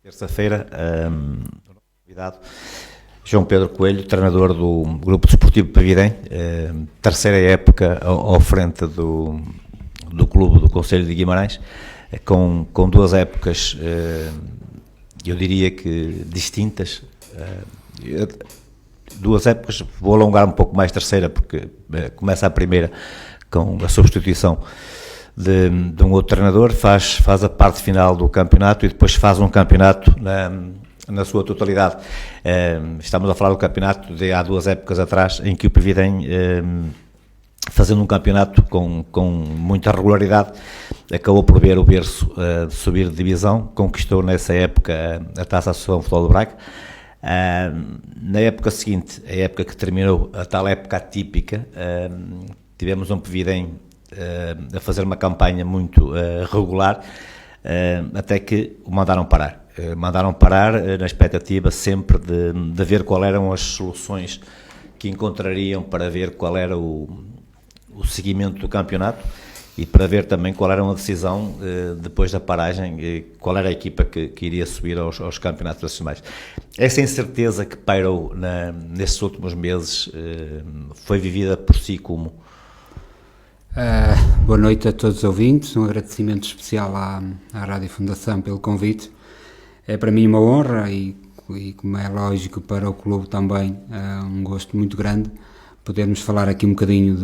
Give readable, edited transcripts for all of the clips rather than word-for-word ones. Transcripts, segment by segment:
Terça-feira, convidado João Pedro Coelho, treinador do Grupo Desportivo Pavidem, terceira época ao frente do clube do Concelho de Guimarães, com duas épocas, eu diria que distintas, duas épocas. Vou alongar um pouco mais terceira, porque começa a primeira com a substituição de um outro treinador, faz a parte final do campeonato e depois faz um campeonato na sua totalidade. Estamos a falar do campeonato de há 2 épocas atrás, em que o Pavidem, fazendo um campeonato com muita regularidade, acabou por ver o berço de subir de divisão, conquistou nessa época a Taça Associação Futebol de Braga. Na época seguinte, a época que terminou, a tal época atípica, tivemos um Pavidem a fazer uma campanha muito regular, até que o mandaram parar. Mandaram parar na expectativa sempre de ver qual eram as soluções que encontrariam para ver qual era o seguimento do campeonato e para ver também qual era uma decisão depois da paragem, qual era a equipa que iria subir aos campeonatos nacionais. Essa incerteza que pairou nesses últimos meses foi vivida por si como? Boa noite a todos os ouvintes, um agradecimento especial à Rádio Fundação pelo convite. É para mim uma honra e como é lógico para o clube também, um gosto muito grande podermos falar aqui um bocadinho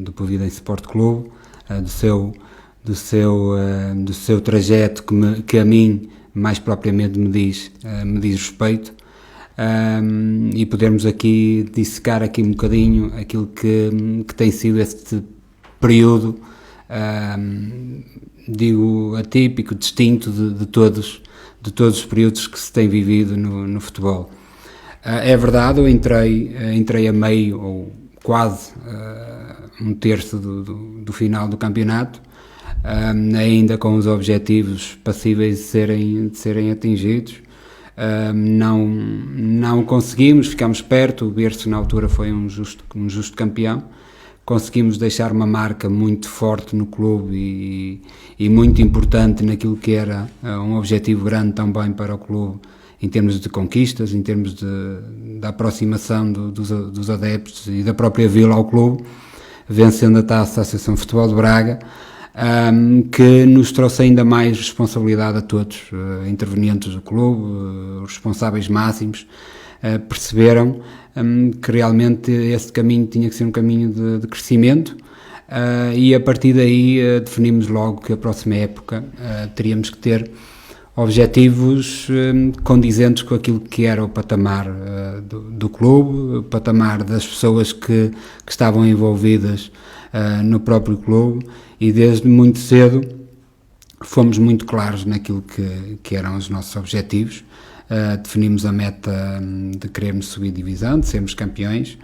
do Pavidem Sport Clube, do seu trajeto que a mim mais propriamente me diz respeito, e podermos aqui dissecar aqui um bocadinho aquilo que tem sido este período, digo, atípico, distinto de todos os períodos que se tem vivido no futebol. É verdade, eu entrei a meio, ou quase um terço do final do campeonato, ainda com os objetivos passíveis de serem atingidos. Não conseguimos, ficámos perto, o berço na altura foi um justo campeão. Conseguimos deixar uma marca muito forte no clube e muito importante naquilo que era um objetivo grande também para o clube, em termos de conquistas, em termos da aproximação dos adeptos e da própria vila ao clube, vencendo a Taça Associação Futebol de Braga, que nos trouxe ainda mais responsabilidade a todos, intervenientes do clube, os responsáveis máximos, perceberam que realmente esse caminho tinha que ser um caminho de crescimento, e a partir daí definimos logo que a próxima época teríamos que ter objetivos condizentes com aquilo que era o patamar do clube, o patamar das pessoas que estavam envolvidas no próprio clube, e desde muito cedo fomos muito claros naquilo que eram os nossos objetivos. Definimos a meta de querermos subir divisão, de sermos campeões,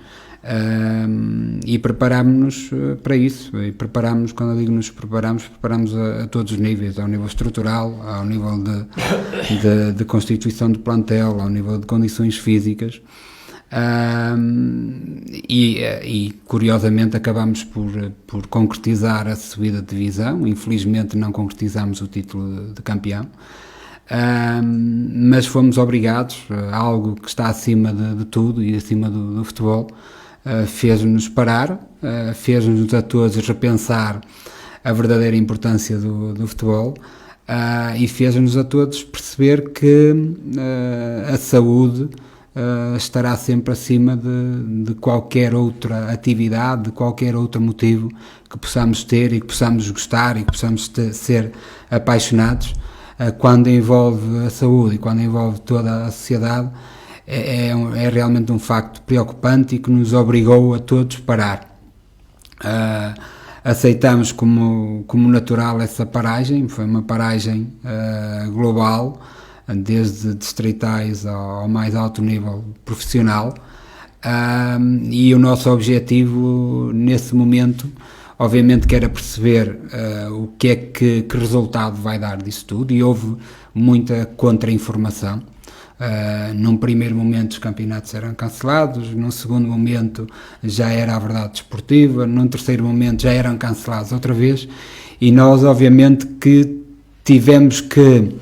e preparámos-nos para isso. E preparámos, quando eu digo nos preparámos a todos os níveis, ao nível estrutural, ao nível de constituição de plantel, ao nível de condições físicas, e curiosamente acabámos por concretizar a subida de divisão. Infelizmente não concretizámos o título de campeão, mas fomos obrigados, algo que está acima de tudo e acima do futebol, fez-nos parar, fez-nos a todos repensar a verdadeira importância do futebol, e fez-nos a todos perceber que a saúde estará sempre acima de qualquer outra atividade, de qualquer outro motivo que possamos ter e que possamos gostar e que possamos ser apaixonados. Quando envolve a saúde e quando envolve toda a sociedade, é realmente um facto preocupante e que nos obrigou a todos a parar. Aceitamos como natural essa paragem. Foi uma paragem global, desde distritais ao mais alto nível profissional, e o nosso objetivo nesse momento, obviamente, que era perceber o que é que resultado vai dar disso tudo, e houve muita contra-informação. Num primeiro momento os campeonatos eram cancelados, num segundo momento já era a verdade desportiva, num terceiro momento já eram cancelados outra vez, e nós obviamente que tivemos que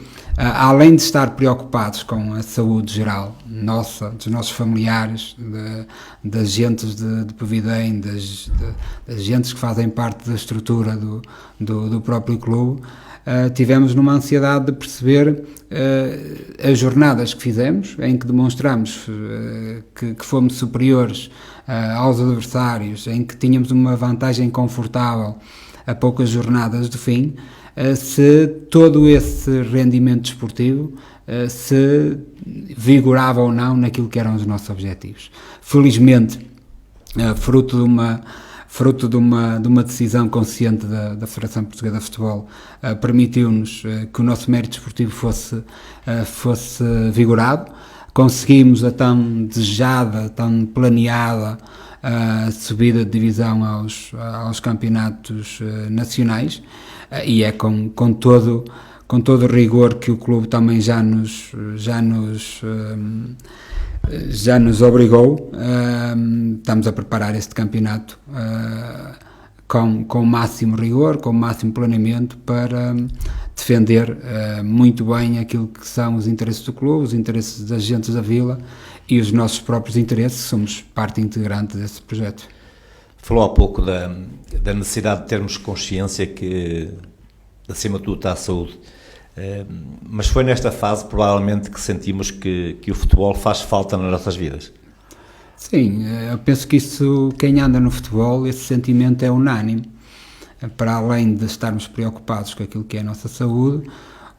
além de estar preocupados com a saúde geral nossa, dos nossos familiares, das gentes de Pevidém, das gentes que fazem parte da estrutura do próprio clube, tivemos numa ansiedade de perceber as jornadas que fizemos, em que demonstramos que fomos superiores aos adversários, em que tínhamos uma vantagem confortável a poucas jornadas do fim, se todo esse rendimento desportivo se vigorava ou não naquilo que eram os nossos objetivos. Felizmente, fruto de uma decisão consciente da Federação Portuguesa de Futebol, permitiu-nos que o nosso mérito desportivo fosse vigorado. Conseguimos a tão desejada, tão planeada subida de divisão aos campeonatos nacionais, e é com todo o rigor que o clube também já nos obrigou. Estamos a preparar este campeonato com o máximo rigor, com o máximo planeamento, para defender muito bem aquilo que são os interesses do clube, os interesses das gentes da vila e os nossos próprios interesses. Somos parte integrante desse projeto. Falou há pouco da necessidade de termos consciência que, acima de tudo, está a saúde. Mas foi nesta fase, provavelmente, que sentimos que o futebol faz falta nas nossas vidas. Sim, eu penso que isso, quem anda no futebol, esse sentimento é unânime. Para além de estarmos preocupados com aquilo que é a nossa saúde,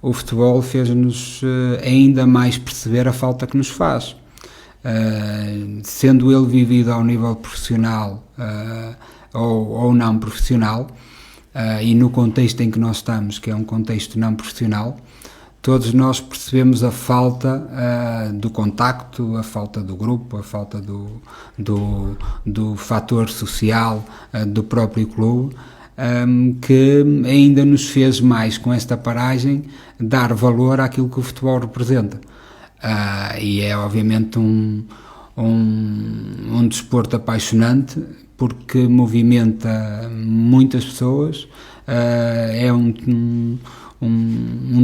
o futebol fez-nos ainda mais perceber a falta que nos faz. Sendo ele vivido ao nível profissional ou não profissional, e no contexto em que nós estamos, que é um contexto não profissional, todos nós percebemos a falta do contacto, a falta do grupo, a falta do fator social do próprio clube, que ainda nos fez mais, com esta paragem, dar valor àquilo que o futebol representa. E é obviamente um desporto apaixonante, porque movimenta muitas pessoas, é um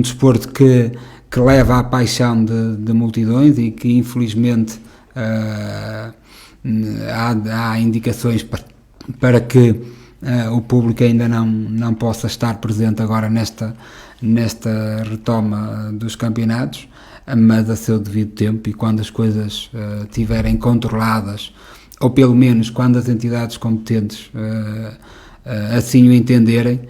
desporto que leva à paixão de multidões, e que infelizmente há indicações para que o público ainda não possa estar presente agora nesta retoma dos campeonatos, mas a seu devido tempo, e quando as coisas estiverem controladas, ou pelo menos quando as entidades competentes assim o entenderem,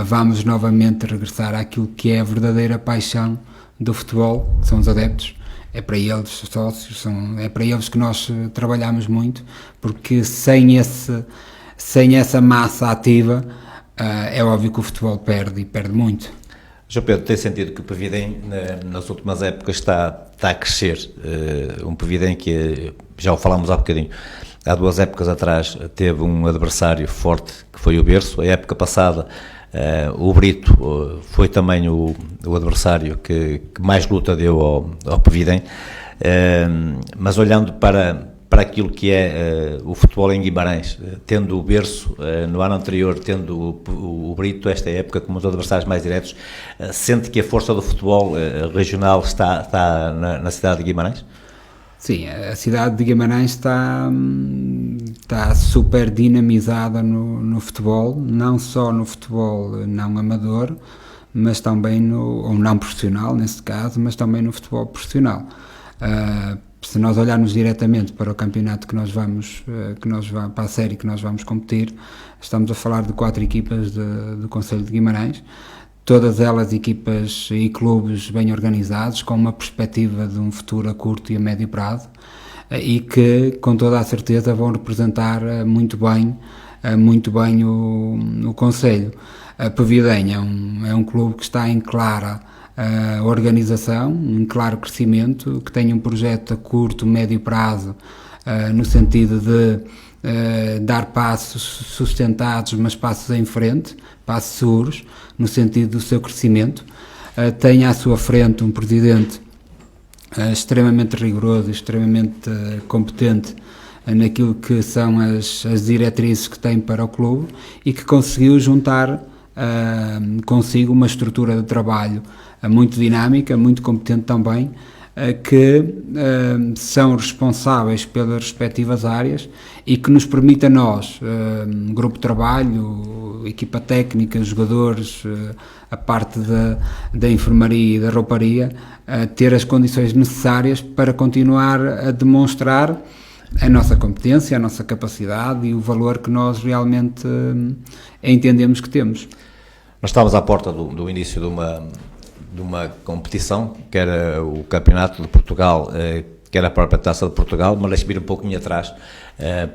vamos novamente regressar àquilo que é a verdadeira paixão do futebol, que são os adeptos. É para eles, os sócios, é para eles que nós trabalhamos muito, porque sem essa massa ativa, é óbvio que o futebol perde, e perde muito. João Pedro, tem sentido que o Pevidém, nas últimas épocas, está a crescer? Um Pevidém que, já o falámos há bocadinho, há 2 épocas atrás teve um adversário forte, que foi o Berço. A época passada, o Brito foi também o adversário que mais luta deu ao Pevidém. Mas olhando para aquilo que é o futebol em Guimarães, tendo o Berço no ano anterior, tendo o Brito esta época como os adversários mais diretos, sente que a força do futebol regional está na cidade de Guimarães? Sim, a cidade de Guimarães está super dinamizada no futebol, não só no futebol não amador, mas também ou não profissional nesse caso, mas também no futebol profissional. Se nós olharmos diretamente para o campeonato para a série que nós vamos competir, estamos a falar de 4 equipas do Concelho de Guimarães, todas elas equipas e clubes bem organizados, com uma perspectiva de um futuro a curto e a médio prazo, e que com toda a certeza vão representar muito bem o Concelho. A Pevidém é um clube que está em clara organização, em claro crescimento, que tem um projeto a curto, médio prazo, no sentido de dar passos sustentados, mas passos em frente, passos seguros, no sentido do seu crescimento. Tem à sua frente um presidente extremamente rigoroso, extremamente competente naquilo que são as diretrizes que tem para o clube, e que conseguiu juntar consigo uma estrutura de trabalho muito dinâmica, muito competente também, que são responsáveis pelas respectivas áreas e que nos permite a nós, grupo de trabalho, equipa técnica, jogadores, a parte da enfermaria e da rouparia, ter as condições necessárias para continuar a demonstrar a nossa competência, a nossa capacidade e o valor que nós realmente entendemos que temos. Nós estávamos à porta do início de uma competição, que era o Campeonato de Portugal, que era a própria Taça de Portugal, mas deixe-me ir um pouquinho atrás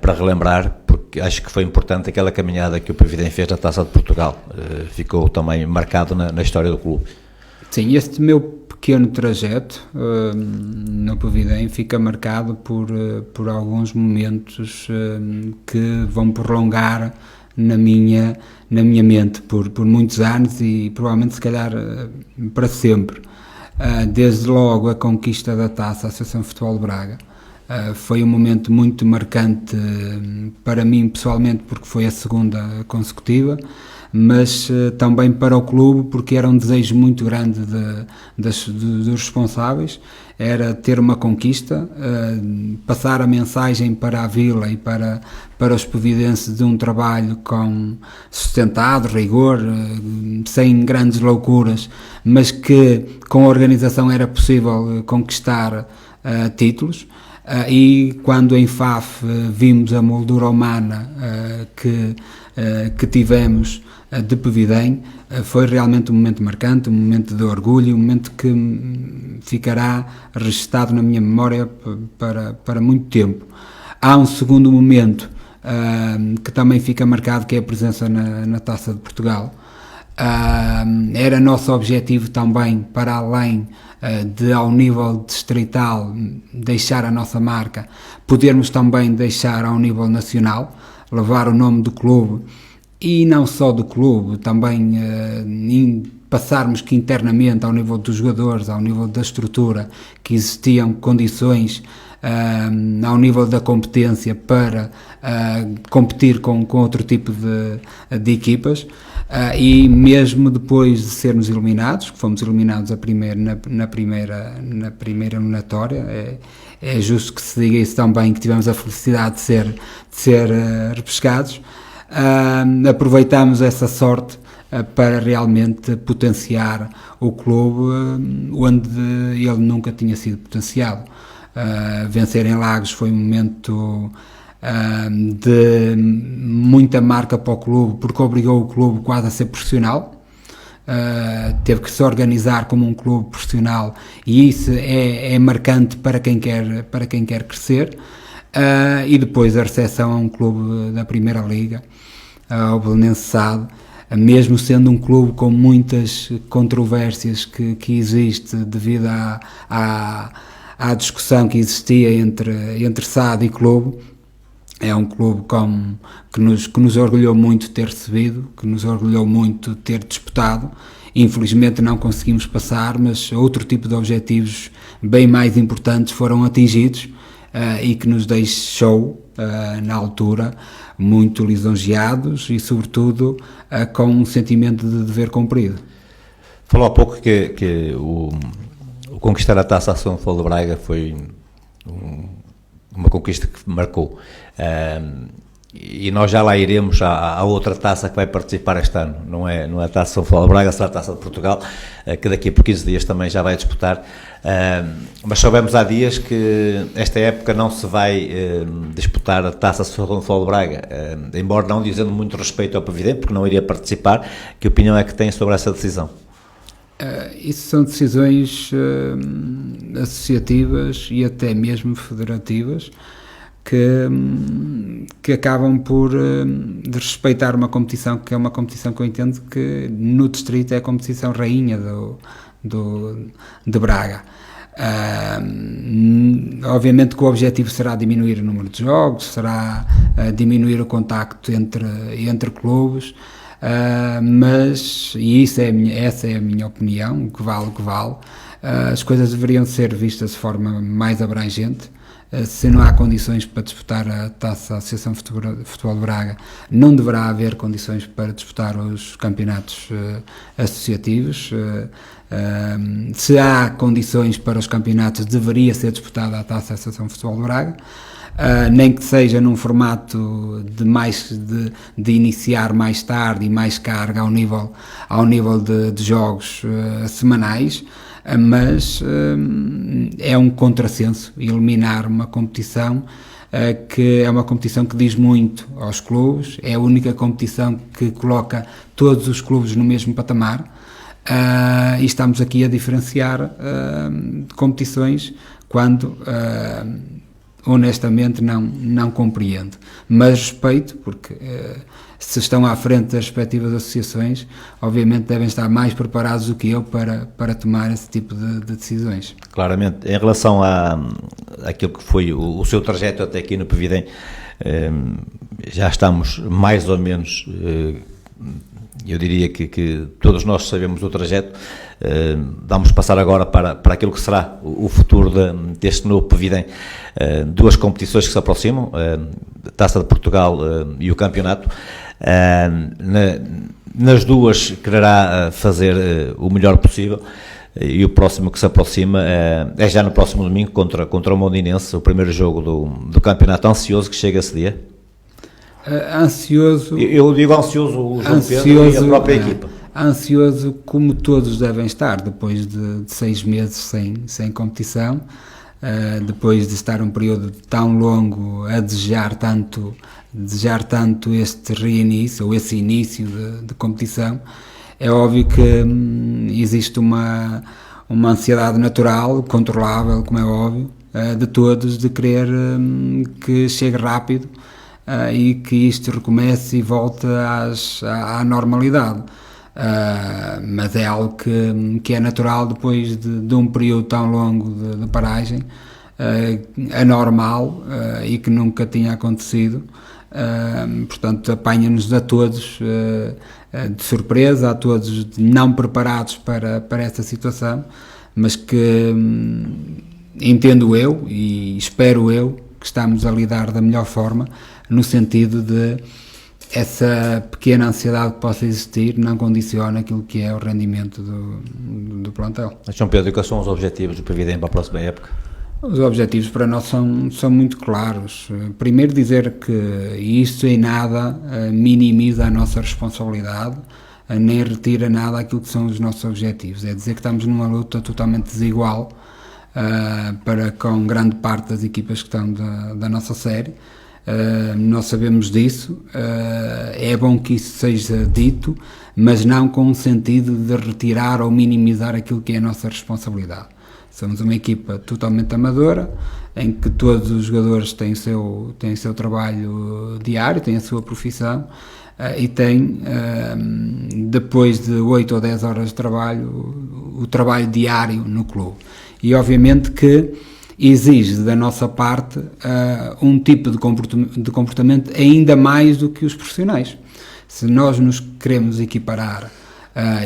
para relembrar, porque acho que foi importante aquela caminhada que o Pavidem fez na Taça de Portugal. Ficou também marcado na história do clube. Sim, este meu pequeno trajeto no Pavidem fica marcado por alguns momentos que vão prolongar na minha mente por muitos anos e provavelmente se calhar para sempre. Desde logo a conquista da Taça à Associação de Futebol de Braga foi um momento muito marcante para mim pessoalmente, porque foi a segunda consecutiva, mas também para o clube, porque era um desejo muito grande dos responsáveis, era ter uma conquista, passar a mensagem para a vila e para os pavidenses de um trabalho sustentado, rigor, sem grandes loucuras, mas que com a organização era possível conquistar títulos. E quando em Faf vimos a moldura humana que tivemos de Pavidem, foi realmente um momento marcante, um momento de orgulho, um momento que ficará registado na minha memória para muito tempo. Há um segundo momento que também fica marcado, que é a presença na Taça de Portugal. Era nosso objetivo também, para além de ao nível distrital deixar a nossa marca, podermos também deixar ao nível nacional, levar o nome do clube e não só do clube, também passarmos que internamente ao nível dos jogadores, ao nível da estrutura, que existiam condições ao nível da competência para competir com outro tipo de equipas. E mesmo depois de sermos eliminados, que fomos eliminados na primeira eliminatória, é justo que se diga isso também, que tivemos a felicidade de ser repescados, aproveitamos essa sorte para realmente potenciar o clube onde ele nunca tinha sido potenciado. Vencer em Lagos foi um momento de muita marca para o clube, porque obrigou o clube quase a ser profissional. Teve que se organizar como um clube profissional, e isso é marcante para quem quer crescer. E depois a recepção a um clube da Primeira Liga, ao Belenenses SAD, mesmo sendo um clube com muitas controvérsias que existe devido à discussão que existia entre SAD e clube. É um clube que nos orgulhou muito ter recebido, que nos orgulhou muito ter disputado. Infelizmente não conseguimos passar, mas outro tipo de objetivos bem mais importantes foram atingidos, e que nos deixou, na altura, muito lisonjeados e, sobretudo, com um sentimento de dever cumprido. Falou há pouco que o conquistar a Taça à Associação de Futebol de Braga foi uma conquista que marcou. E nós já lá iremos à outra taça que vai participar este ano, não é a Taça São Paulo de Braga, será a Taça de Portugal, que daqui por 15 dias também já vai disputar, mas soubemos há dias que esta época não se vai disputar a Taça São Paulo de Braga, embora não dizendo muito respeito ao Pavidem, porque não iria participar. Que opinião é que tem sobre essa decisão? Isso são decisões associativas e até mesmo federativas, que acabam por desrespeitar uma competição, que é uma competição que eu entendo que no distrito é a competição rainha de Braga. Obviamente que o objetivo será diminuir o número de jogos, será diminuir o contacto entre clubes, mas, e essa é a minha opinião, o que vale, as coisas deveriam ser vistas de forma mais abrangente. se não há condições para disputar a Taça da Associação de Futebol de Braga, não deverá haver condições para disputar os campeonatos associativos. Se há condições para os campeonatos, deveria ser disputada a Taça da Associação de Futebol de Braga, nem que seja num formato de iniciar mais tarde e mais carga ao nível de jogos semanais, mas é um contrassenso eliminar uma competição que é uma competição que diz muito aos clubes, é a única competição que coloca todos os clubes no mesmo patamar, e estamos aqui a diferenciar competições quando honestamente não compreendo, mas respeito, porque se estão à frente das respectivas associações, obviamente devem estar mais preparados do que eu para tomar esse tipo de decisões. Claramente. Em relação àquilo que foi o seu trajeto até aqui no Pevidem, já estamos mais ou menos, eu diria que todos nós sabemos o trajeto. Vamos passar agora para aquilo que será o futuro deste novo Pevidem. Duas competições que se aproximam, a Taça de Portugal e o Campeonato. Nas duas quererá fazer o melhor possível, e o próximo que se aproxima é já no próximo domingo contra o Mondinense, o primeiro jogo do campeonato. Ansioso que chega esse dia? Ansioso. Eu digo ansioso o João Pedro e a própria equipa. Ansioso, como todos devem estar, depois de 6 meses sem competição, depois de estar um período tão longo a desejar tanto este reinício, ou esse início de competição. É óbvio que existe uma ansiedade natural, controlável, como é óbvio, de todos, de querer que chegue rápido e que isto recomece e volte à normalidade. Mas é algo que é natural depois de um período tão longo de paragem, anormal, e que nunca tinha acontecido. Portanto, apanha-nos a todos de surpresa, a todos não preparados para esta situação, mas que entendo eu e espero eu que estamos a lidar da melhor forma, no sentido de essa pequena ansiedade que possa existir não condiciona aquilo que é o rendimento do plantel. João Pedro, quais são os objetivos do Pevidem para a próxima época? Os objetivos para nós são muito claros. Primeiro, dizer que isto em nada minimiza a nossa responsabilidade, nem retira nada aquilo que são os nossos objetivos. É dizer que estamos numa luta totalmente desigual com grande parte das equipas que estão da nossa série. Nós sabemos disso, é bom que isso seja dito, mas não com o sentido de retirar ou minimizar aquilo que é a nossa responsabilidade. Somos uma equipa totalmente amadora, em que todos os jogadores têm o seu trabalho diário, têm a sua profissão, e têm, depois de 8 ou 10 horas de trabalho, o trabalho diário no clube. E obviamente que exige da nossa parte um tipo de comportamento ainda mais do que os profissionais. Se nós nos queremos equiparar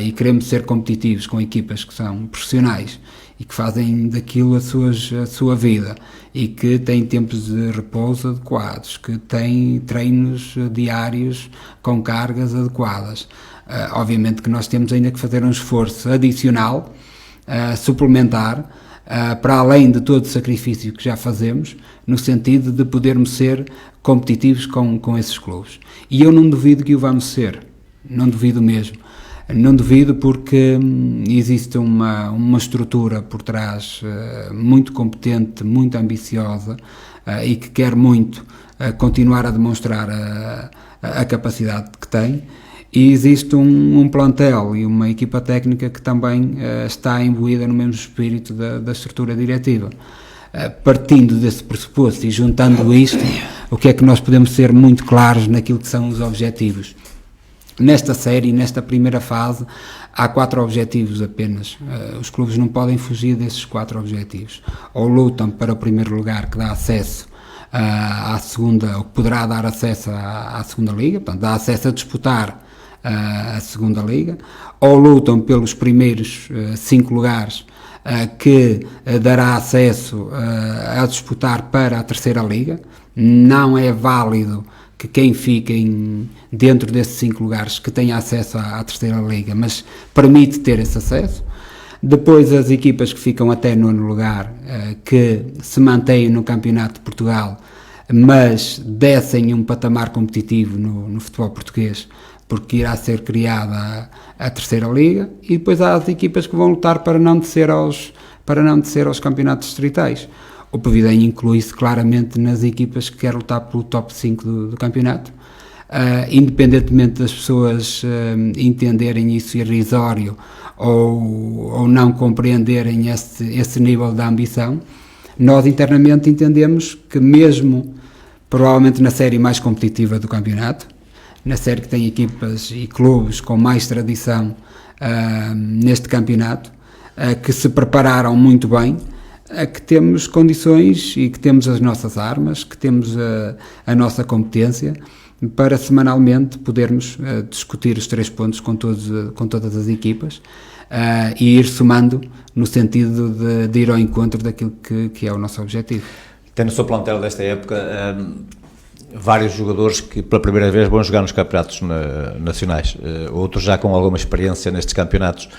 e queremos ser competitivos com equipas que são profissionais e que fazem daquilo a sua vida e que têm tempos de repouso adequados, que têm treinos diários com cargas adequadas, obviamente que nós temos ainda que fazer um esforço adicional, suplementar, para além de todo o sacrifício que já fazemos, no sentido de podermos ser competitivos com esses clubes. E eu não duvido que o vamos ser, não duvido mesmo. Não duvido porque existe uma estrutura por trás muito competente, muito ambiciosa, e que quer muito continuar a demonstrar a capacidade que tem. E existe um plantel e uma equipa técnica que também está imbuída no mesmo espírito da estrutura diretiva. Partindo desse pressuposto e juntando isto, o que é que nós podemos ser muito claros naquilo que são os objetivos? Nesta série, nesta primeira fase, há 4 objetivos apenas. Os clubes não podem fugir desses 4 objetivos. Ou lutam para o primeiro lugar, que dá acesso à segunda, ou que poderá dar acesso à segunda liga, portanto, dá acesso a disputar a segunda liga, ou lutam pelos primeiros 5 lugares que dará acesso a disputar para a terceira liga. Não é válido que quem fica dentro desses 5 lugares que tenha acesso à terceira liga, mas permite ter esse acesso. Depois as equipas que ficam até 9º lugar, que se mantêm no Campeonato de Portugal, mas descem um patamar competitivo no futebol português, porque irá ser criada a terceira liga. E depois há as equipas que vão lutar para não descer aos campeonatos distritais. O Povidem inclui-se claramente nas equipas que querem lutar pelo top 5 do campeonato. Independentemente das pessoas entenderem isso irrisório ou não compreenderem esse nível de ambição, nós internamente entendemos que mesmo provavelmente na série mais competitiva do campeonato, na série que tem equipas e clubes com mais tradição neste campeonato, que se prepararam muito bem, que temos condições e que temos as nossas armas, que temos a nossa competência para semanalmente podermos discutir os 3 pontos com todas as equipas e ir somando no sentido de ir ao encontro daquilo que é o nosso objetivo. Tem no seu plantel desta época vários jogadores que pela primeira vez vão jogar nos campeonatos nacionais, outros já com alguma experiência nestes campeonatos.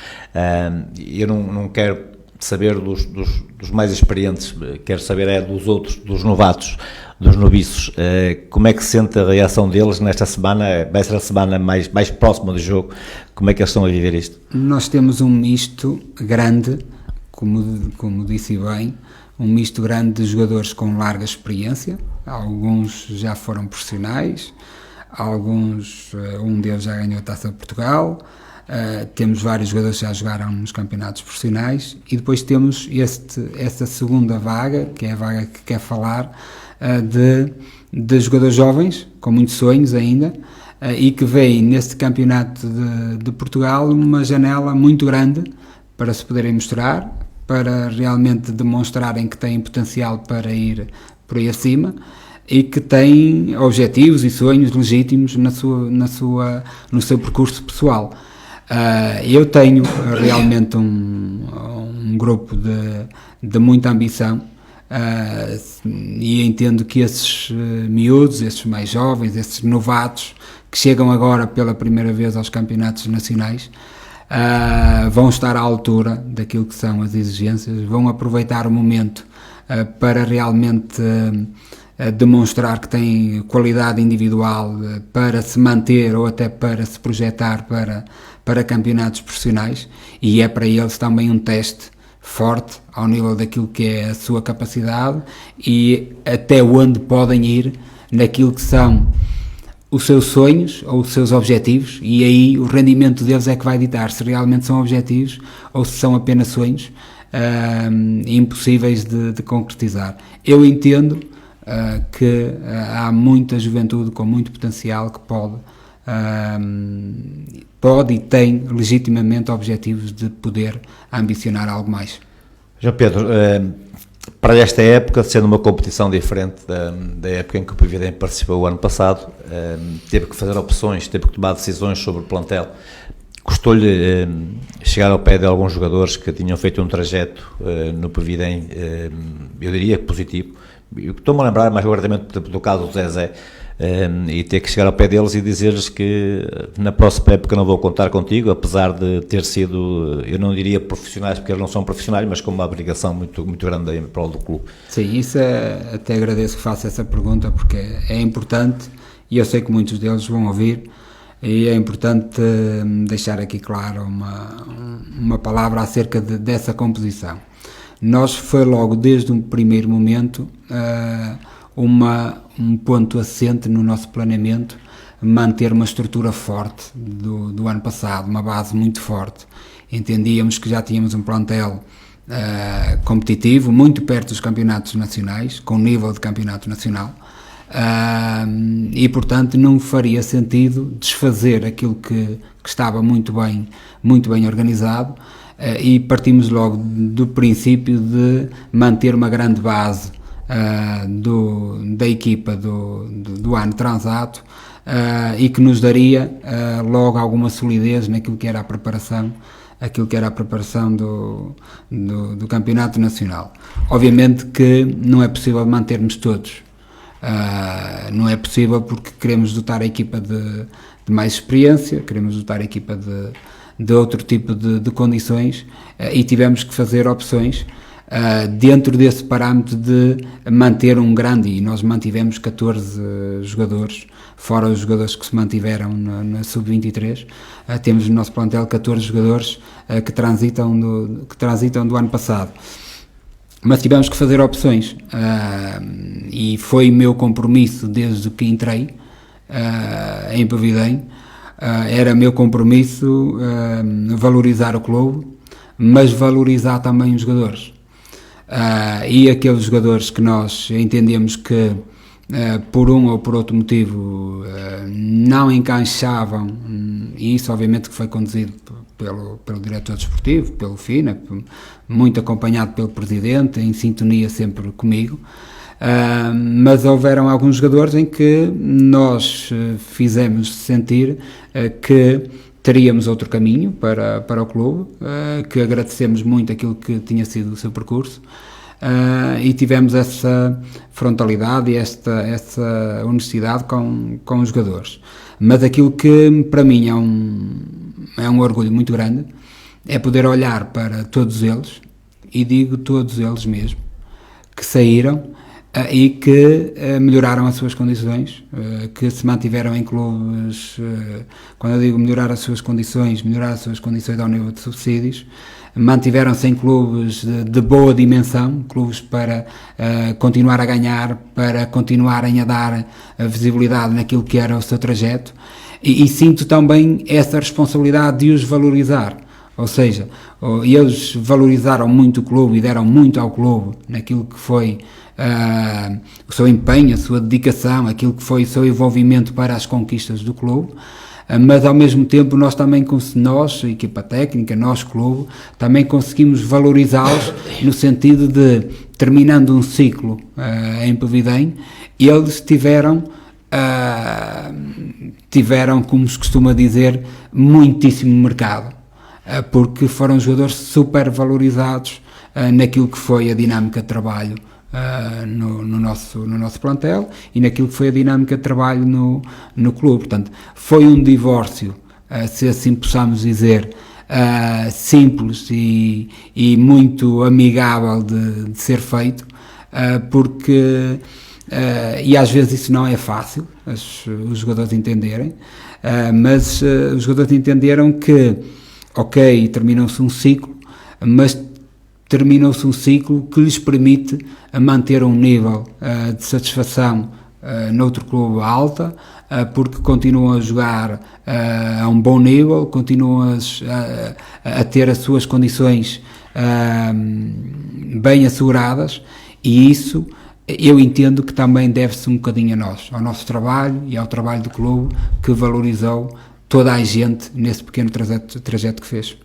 Eu não quero saber dos mais experientes, quero saber dos outros, dos novatos, dos noviços. Como é que se sente a reação deles nesta semana? Vai ser a semana mais próxima do jogo. Como é que eles estão a viver isto? Nós temos um misto grande, como disse bem, um misto grande de jogadores com larga experiência. Alguns já foram profissionais, alguns, um deles já ganhou a Taça de Portugal. Temos vários jogadores que já jogaram nos campeonatos profissionais, e depois temos essa segunda vaga, que é a vaga que quer falar, de jogadores jovens, com muitos sonhos ainda, e que veem neste campeonato de Portugal uma janela muito grande para se poderem mostrar, para realmente demonstrarem que têm potencial para ir por aí acima, e que têm objetivos e sonhos legítimos no seu percurso pessoal. Eu tenho realmente um grupo de muita ambição, e entendo que esses miúdos, esses mais jovens, esses novatos que chegam agora pela primeira vez aos campeonatos nacionais, vão estar à altura daquilo que são as exigências, vão aproveitar o momento para realmente demonstrar que têm qualidade individual para se manter ou até para se projetar para campeonatos profissionais, e é para eles também um teste forte ao nível daquilo que é a sua capacidade e até onde podem ir naquilo que são os seus sonhos ou os seus objetivos, e aí o rendimento deles é que vai ditar se realmente são objetivos ou se são apenas sonhos impossíveis de concretizar. Eu entendo que há muita juventude com muito potencial que pode e tem legitimamente objetivos de poder ambicionar algo mais. João Pedro, para esta época, sendo uma competição diferente da época em que o Povidem participou o ano passado, teve que fazer opções, teve que tomar decisões sobre o plantel. Custou-lhe chegar ao pé de alguns jogadores que tinham feito um trajeto no Povidem, eu diria positivo. Estou-me a lembrar mais guardadamente do caso do Zezé, e ter que chegar ao pé deles e dizer-lhes que na próxima época não vou contar contigo, apesar de ter sido, eu não diria profissionais, porque eles não são profissionais, mas com uma obrigação muito, muito grande em prol do clube. Sim, isso até agradeço que faça essa pergunta, porque é importante, e eu sei que muitos deles vão ouvir, e é importante deixar aqui claro uma palavra acerca dessa composição. Nós foi logo desde um primeiro momento um ponto assente no nosso planeamento manter uma estrutura forte do ano passado, uma base muito forte. Entendíamos que já tínhamos um plantel competitivo, muito perto dos campeonatos nacionais, com nível de campeonato nacional, e portanto não faria sentido desfazer aquilo que estava muito bem organizado, e partimos logo do princípio de manter uma grande base da equipa do ano transato, e que nos daria logo alguma solidez naquilo que era a preparação aquilo que era a preparação do campeonato nacional. Obviamente que não é possível mantermos todos, não é possível porque queremos dotar a equipa de mais experiência, queremos dotar a equipa de outro tipo de condições, e tivemos que fazer opções dentro desse parâmetro de manter um grande, e nós mantivemos 14 jogadores, fora os jogadores que se mantiveram na Sub-23, temos no nosso plantel 14 jogadores que transitam do ano passado. Mas tivemos que fazer opções, e foi meu compromisso desde que entrei em Pavidem, era meu compromisso valorizar o clube, mas valorizar também os jogadores. E aqueles jogadores que nós entendemos que por um ou por outro motivo não encaixavam, e isso obviamente que foi conduzido pelo diretor desportivo, pelo FINA, muito acompanhado pelo presidente, em sintonia sempre comigo, mas houveram alguns jogadores em que nós fizemos sentir que teríamos outro caminho para o clube, que agradecemos muito aquilo que tinha sido o seu percurso, e tivemos essa frontalidade e essa honestidade com os jogadores. Mas aquilo que para mim é um orgulho muito grande é poder olhar para todos eles, e digo todos eles mesmo, que saíram e que melhoraram as suas condições, que se mantiveram em clubes, quando eu digo melhorar as suas condições ao nível de subsídios, mantiveram-se em clubes de boa dimensão, clubes para continuar a ganhar, para continuarem a dar a visibilidade naquilo que era o seu trajeto, e sinto também essa responsabilidade de os valorizar. Ou seja, eles valorizaram muito o clube e deram muito ao clube naquilo que foi o seu empenho, a sua dedicação, aquilo que foi o seu envolvimento para as conquistas do clube, mas ao mesmo tempo nós também, nós, equipa técnica, nós clube, também conseguimos valorizá-los no sentido de, terminando um ciclo em Pavidem, eles tiveram, como se costuma dizer, muitíssimo mercado, porque foram jogadores super valorizados naquilo que foi a dinâmica de trabalho no nosso plantel e naquilo que foi a dinâmica de trabalho no clube. Portanto, foi um divórcio, se assim possamos dizer, simples e muito amigável de ser feito, porque e às vezes isso não é fácil os jogadores entenderem, mas os jogadores entenderam que ok, terminou-se um ciclo, mas terminou-se um ciclo que lhes permite manter um nível de satisfação noutro clube alta, porque continuam a jogar a um bom nível, continuam a ter as suas condições bem asseguradas, e isso eu entendo que também deve-se um bocadinho a nós, ao nosso trabalho e ao trabalho do clube, que valorizou toda a gente nesse pequeno trajeto que fez.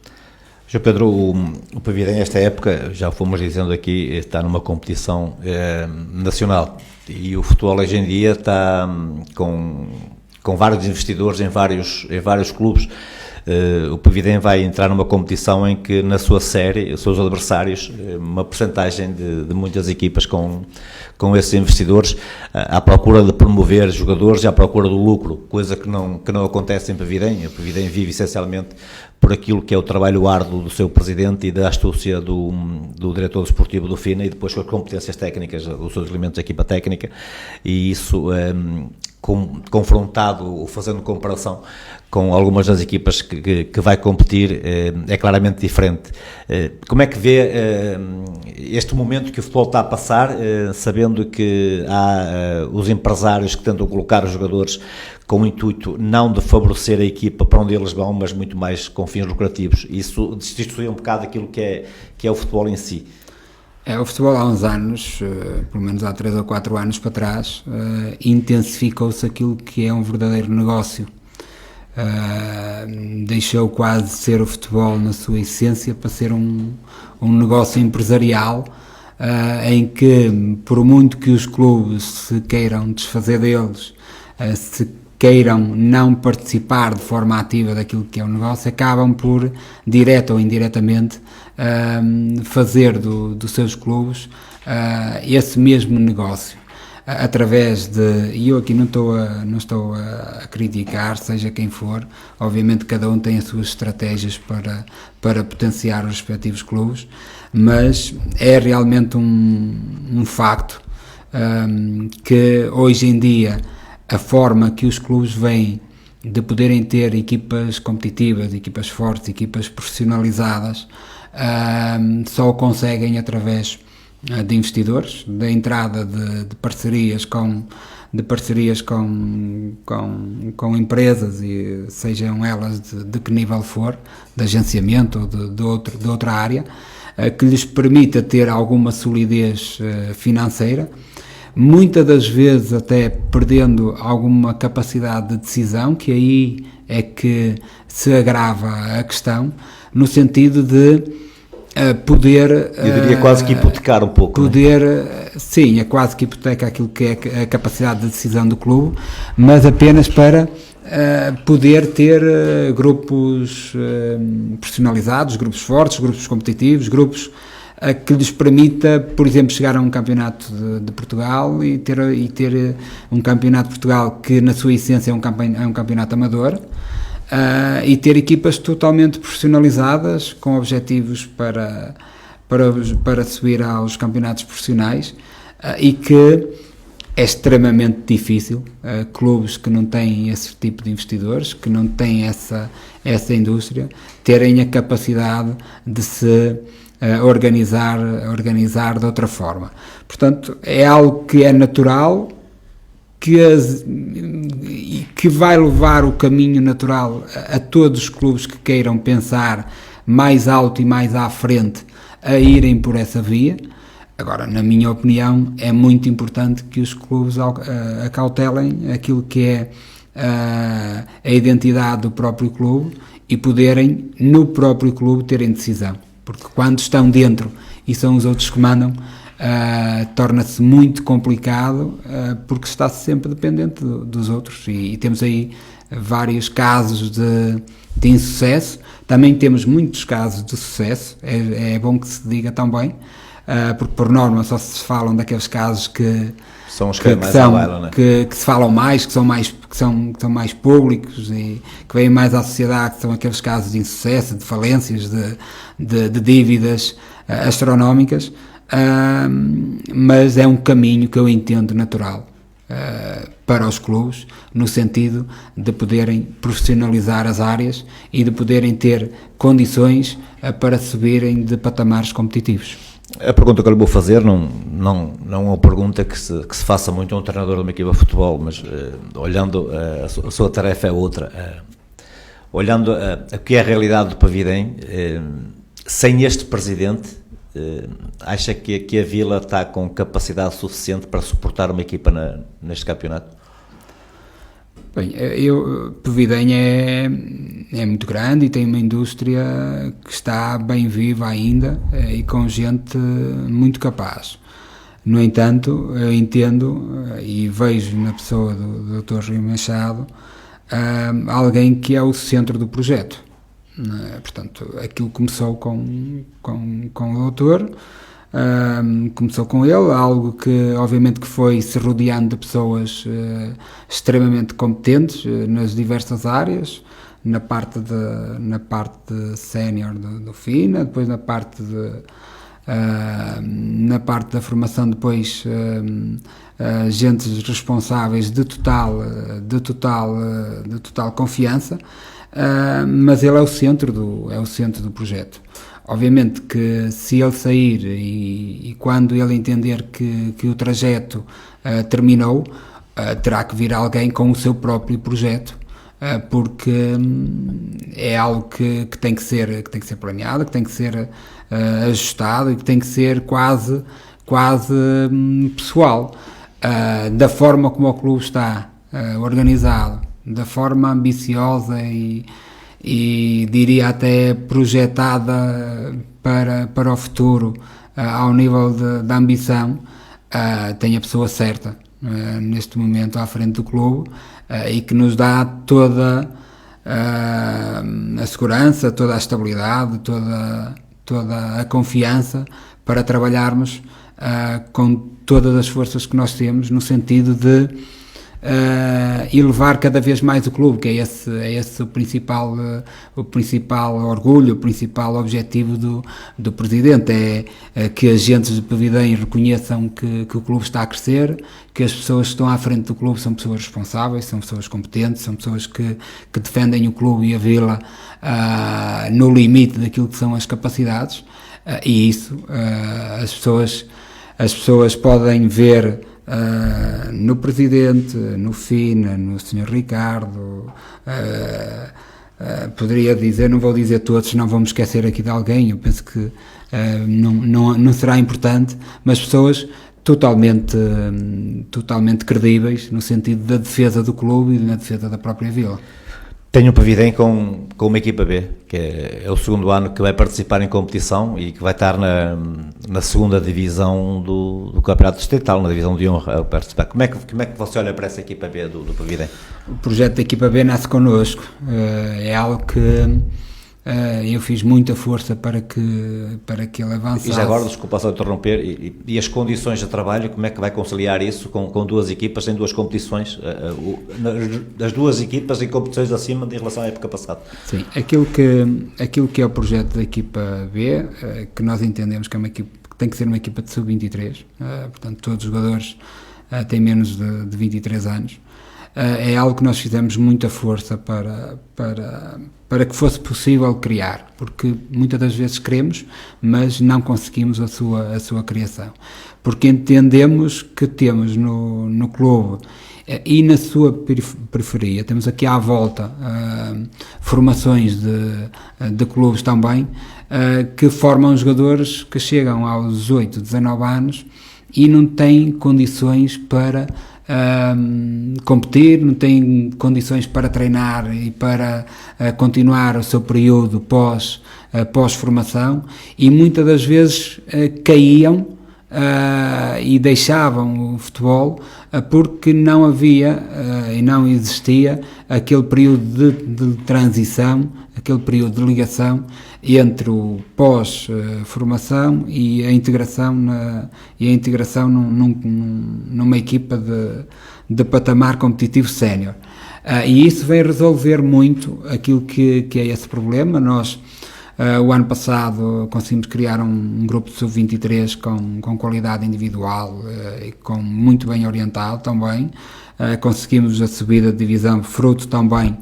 João Pedro, o Pavidem, nesta época, já fomos dizendo aqui, está numa competição nacional, e o futebol hoje em dia está com vários investidores em vários clubes. O Pavidem vai entrar numa competição em que, na sua série, os seus adversários, uma percentagem de muitas equipas com esses investidores, à procura de promover jogadores e à procura do lucro, coisa que não acontece em Pavidem. O Pavidem vive essencialmente por aquilo que é o trabalho árduo do seu presidente e da astúcia do diretor desportivo do FINA, e depois com as competências técnicas dos seus elementos da equipa técnica, e isso confrontado ou fazendo comparação com algumas das equipas que vai competir, é claramente diferente. Como é que vê este momento que o futebol está a passar, sabendo que há os empresários que tentam colocar os jogadores com o intuito não de favorecer a equipa para onde eles vão, mas muito mais com fins lucrativos? Isso destitui um bocado aquilo que é o futebol em si. O futebol há uns anos, pelo menos há 3 ou 4 anos para trás, intensificou-se aquilo que é um verdadeiro negócio. Deixou quase de ser o futebol na sua essência para ser um negócio empresarial, em que, por muito que os clubes se queiram desfazer deles, se queiram não participar de forma ativa daquilo que é o negócio, acabam por, direta ou indiretamente, fazer dos seus clubes esse mesmo negócio, através de, e eu aqui não estou a criticar, seja quem for, obviamente cada um tem as suas estratégias para potenciar os respectivos clubes, mas é realmente um facto que hoje em dia a forma que os clubes veem de poderem ter equipas competitivas, equipas fortes, equipas profissionalizadas, só o conseguem através de investidores, da entrada de parcerias com empresas, e sejam elas de que nível for, de agenciamento ou de outra área, que lhes permita ter alguma solidez financeira, muitas das vezes até perdendo alguma capacidade de decisão, que aí é que se agrava a questão, no sentido de poder... Eu diria quase que hipotecar um pouco. Poder, sim, é quase que hipoteca aquilo que é a capacidade de decisão do clube, mas apenas para poder ter grupos profissionalizados, grupos fortes, grupos competitivos, grupos que lhes permita, por exemplo, chegar a um campeonato de Portugal e ter um campeonato de Portugal que na sua essência é um campeonato amador, e ter equipas totalmente profissionalizadas com objetivos para subir aos campeonatos profissionais, e que é extremamente difícil clubes que não têm esse tipo de investidores, que não têm essa indústria, terem a capacidade de se organizar de outra forma. Portanto, é algo que é natural, que vai levar o caminho natural a todos os clubes que queiram pensar mais alto e mais à frente a irem por essa via. Agora, na minha opinião, é muito importante que os clubes acautelem aquilo que é a identidade do próprio clube e poderem, no próprio clube, terem decisão. Porque quando estão dentro e são os outros que mandam, torna-se muito complicado, porque está-se sempre dependente dos outros, e temos aí vários casos de insucesso. Também temos muitos casos de sucesso, é bom que se diga também, porque por norma só se falam daqueles casos que são os que se falam mais, que são mais públicos e que vêm mais à sociedade, que são aqueles casos de insucesso, de falências, de dívidas astronómicas, mas é um caminho que eu entendo natural para os clubes, no sentido de poderem profissionalizar as áreas e de poderem ter condições para subirem de patamares competitivos. A pergunta que eu lhe vou fazer não é uma pergunta que se faça muito a um treinador de uma equipa de futebol, mas olhando a sua tarefa é outra. Olhando o que é a realidade do Pavidem, sem este presidente, acha que a Vila está com capacidade suficiente para suportar uma equipa neste campeonato? Bem, Pavidem é muito grande e tem uma indústria que está bem viva ainda, e com gente muito capaz. No entanto, eu entendo e vejo na pessoa do Dr. Rui Machado alguém que é o centro do projeto. Portanto, aquilo começou com o doutor, começou com ele, algo que obviamente que foi se rodeando de pessoas extremamente competentes nas diversas áreas, na parte sénior do FINA, depois na parte da formação, depois agentes responsáveis de total confiança, mas ele é o centro do projeto. Obviamente que se ele sair e quando ele entender que o trajeto terminou, terá que vir alguém com o seu próprio projeto, porque é algo que tem que ser planeado, que tem que ser ajustado e que tem que ser quase pessoal. Da forma como o clube está organizado, da forma ambiciosa e diria até projetada para o futuro, ao nível da ambição, tem a pessoa certa neste momento à frente do clube, e que nos dá toda a segurança, toda a estabilidade, toda a confiança para trabalharmos com todas as forças que nós temos, no sentido de elevar cada vez mais o clube, que é esse o principal orgulho, o principal objetivo do Presidente, é que agentes de Pavidem reconheçam que o clube está a crescer, que as pessoas que estão à frente do clube são pessoas responsáveis, são pessoas competentes, são pessoas que defendem o clube e a vila no limite daquilo que são as capacidades, e isso as pessoas podem ver no Presidente, no FINA, no Sr. Ricardo, poderia dizer, não vou dizer todos, não vamos esquecer aqui de alguém, eu penso que não será importante, mas pessoas totalmente credíveis no sentido da defesa do clube e na defesa da própria vila. Tenho um Pavidem com uma equipa B, que é o segundo ano que vai participar em competição e que vai estar na segunda divisão do Campeonato Distrital, na divisão de honra a participar. Como é que você olha para essa equipa B do Pavidem? O projeto da equipa B nasce connosco, é algo que eu fiz muita força para que ele avançasse. E já agora, desculpa só interromper, e as condições de trabalho, como é que vai conciliar isso com duas equipas em duas competições, das duas equipas em competições acima em relação à época passada? Sim, aquilo que é o projeto da equipa B, que nós entendemos que é uma equipa que tem que ser uma equipa de sub-23, portanto todos os jogadores têm menos de 23 anos, é algo que nós fizemos muita força para que fosse possível criar, porque muitas das vezes queremos, mas não conseguimos a sua criação, porque entendemos que temos no clube e na sua periferia, temos aqui à volta formações de clubes também, que formam jogadores que chegam aos 18, 19 anos e não têm condições para competir, não têm condições para treinar e para continuar o seu período pós-formação, e muitas das vezes caíam e deixavam o futebol porque não havia e não existia aquele período de transição, aquele período de ligação entre o pós-formação e a integração numa equipa de patamar competitivo sénior. E isso vem resolver muito aquilo que é esse problema. Nós, o ano passado, conseguimos criar um grupo de sub-23 com qualidade individual e muito bem orientado também. Conseguimos a subida de divisão, fruto também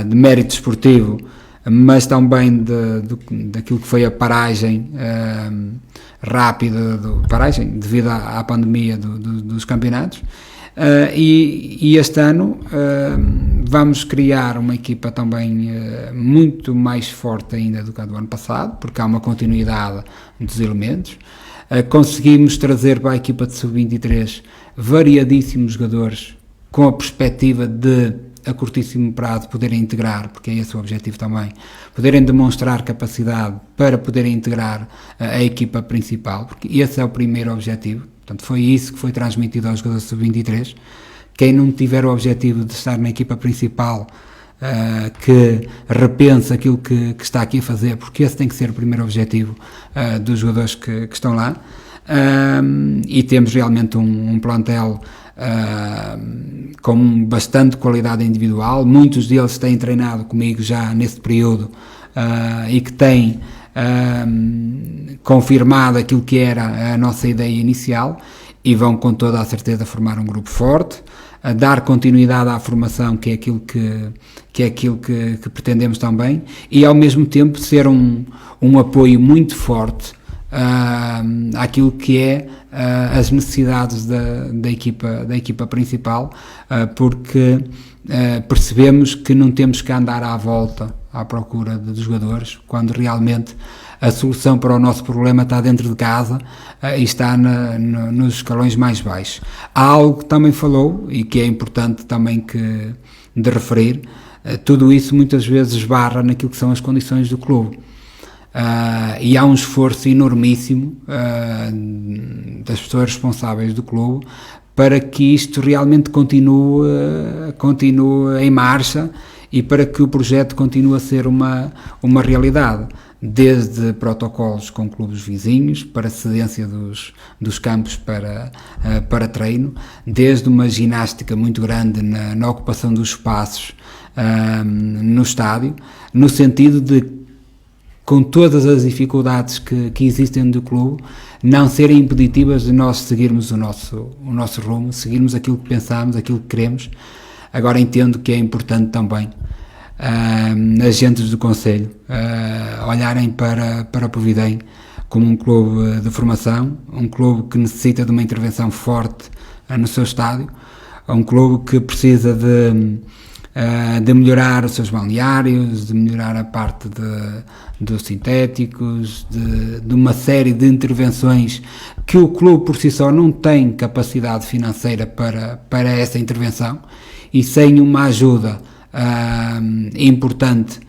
de mérito esportivo, mas também daquilo que foi a paragem rápida, paragem devido à pandemia dos campeonatos. E este ano vamos criar uma equipa também muito mais forte ainda do que a do ano passado, porque há uma continuidade dos elementos. Conseguimos trazer para a equipa de sub-23 variadíssimos jogadores com a perspectiva de, a curtíssimo prazo, poderem integrar, porque é esse o objetivo também, poderem demonstrar capacidade para poderem integrar a equipa principal, porque esse é o primeiro objetivo. Portanto, foi isso que foi transmitido aos jogadores sub-23. Quem não tiver o objetivo de estar na equipa principal, que repense aquilo que está aqui a fazer, porque esse tem que ser o primeiro objetivo dos jogadores que estão lá. E temos realmente um plantel com bastante qualidade individual. Muitos deles têm treinado comigo já nesse período e que têm confirmado aquilo que era a nossa ideia inicial, e vão com toda a certeza formar um grupo forte, a dar continuidade à formação, que é aquilo que pretendemos também, e ao mesmo tempo ser um apoio muito forte àquilo que é as necessidades da equipa principal, porque percebemos que não temos que andar à volta à procura de jogadores, quando realmente a solução para o nosso problema está dentro de casa e está nos escalões mais baixos. Há algo que também falou e que é importante também de referir, tudo isso muitas vezes esbarra naquilo que são as condições do clube. E há um esforço enormíssimo das pessoas responsáveis do clube para que isto realmente continue em marcha e para que o projeto continue a ser uma realidade, desde protocolos com clubes vizinhos para cedência dos campos para treino, desde uma ginástica muito grande na ocupação dos espaços no estádio, no sentido de, com todas as dificuldades que existem do clube, não serem impeditivas de nós seguirmos o nosso rumo, seguirmos aquilo que pensamos, aquilo que queremos. Agora entendo que é importante também agentes do Conselho olharem para o Povidem como um clube de formação, um clube que necessita de uma intervenção forte no seu estádio, um clube que precisa de melhorar os seus balneários, de melhorar a parte dos sintéticos, de uma série de intervenções que o clube por si só não tem capacidade financeira para essa intervenção, e sem uma ajuda importante,